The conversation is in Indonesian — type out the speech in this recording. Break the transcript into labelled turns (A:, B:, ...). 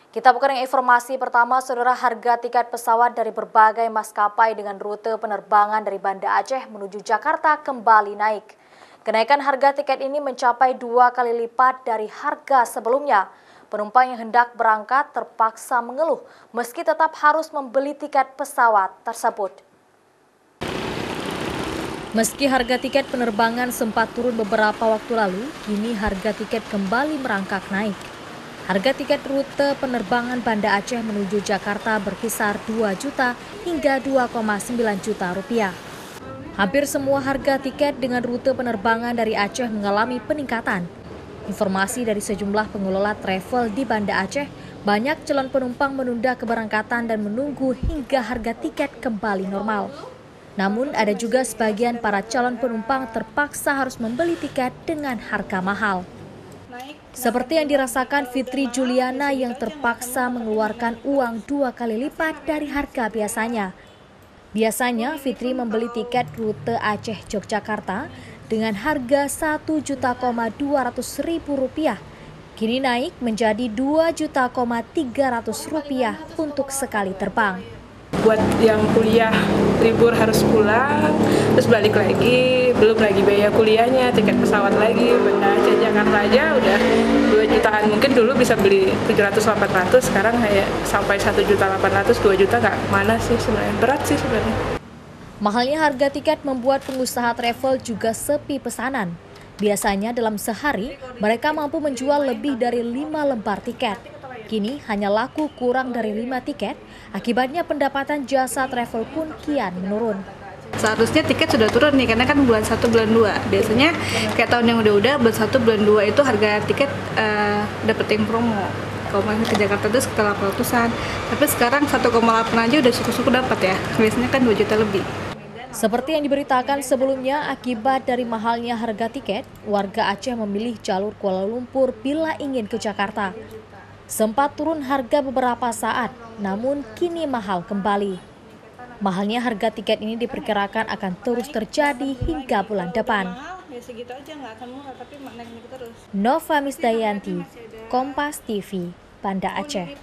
A: Kita buka dengan informasi pertama, saudara. Harga tiket pesawat dari berbagai maskapai dengan rute penerbangan dari Banda Aceh menuju Jakarta kembali naik. Kenaikan harga tiket ini mencapai 2 kali lipat dari harga sebelumnya. Penumpang yang hendak berangkat terpaksa mengeluh meski tetap harus membeli tiket pesawat tersebut. Meski harga tiket penerbangan sempat turun beberapa waktu lalu, kini harga tiket kembali merangkak naik. Harga tiket rute penerbangan Banda Aceh menuju Jakarta berkisar 2 juta hingga 2,9 juta rupiah. Hampir semua harga tiket dengan rute penerbangan dari Aceh mengalami peningkatan. Informasi dari sejumlah pengelola travel di Banda Aceh, banyak calon penumpang menunda keberangkatan dan menunggu hingga harga tiket kembali normal. Namun ada juga sebagian para calon penumpang terpaksa harus membeli tiket dengan harga mahal. Seperti yang dirasakan Fitri Juliana yang terpaksa mengeluarkan uang 2 kali lipat dari harga biasanya. Biasanya Fitri membeli tiket rute Aceh-Yogyakarta dengan harga Rp1.200.000. Kini naik menjadi Rp2.300.000 untuk sekali terbang.
B: Buat yang kuliah libur harus pulang, terus balik lagi, belum lagi biaya kuliahnya, tiket pesawat lagi, Banda Aceh Jakarta aja udah 2 jutaan. Mungkin dulu bisa beli 700-800, sekarang kayak sampai 1.800.000, 2 juta nggak mana sih sebenarnya, berat sih sebenarnya.
A: Mahalnya harga tiket membuat pengusaha travel juga sepi pesanan. Biasanya dalam sehari mereka mampu menjual lebih dari 5 lembar tiket. Kini hanya laku kurang dari 5 tiket, akibatnya pendapatan jasa travel pun kian menurun.
C: Seharusnya tiket sudah turun nih, karena kan bulan 1, bulan 2. Biasanya kayak tahun yang udah bulan 1, bulan 2 itu harga tiket dapetin promo. Kalau misalnya ke Jakarta itu sekitar 800-an. Tapi sekarang 1,8 aja udah syukur-syukur dapat ya. Biasanya kan 2 juta lebih.
A: Seperti yang diberitakan sebelumnya, akibat dari mahalnya harga tiket, warga Aceh memilih jalur Kuala Lumpur bila ingin ke Jakarta. Sempat turun harga beberapa saat, namun kini mahal kembali. Mahalnya harga tiket ini diperkirakan akan terus terjadi hingga bulan depan. Nova Misdayanti, Kompas TV, Banda Aceh.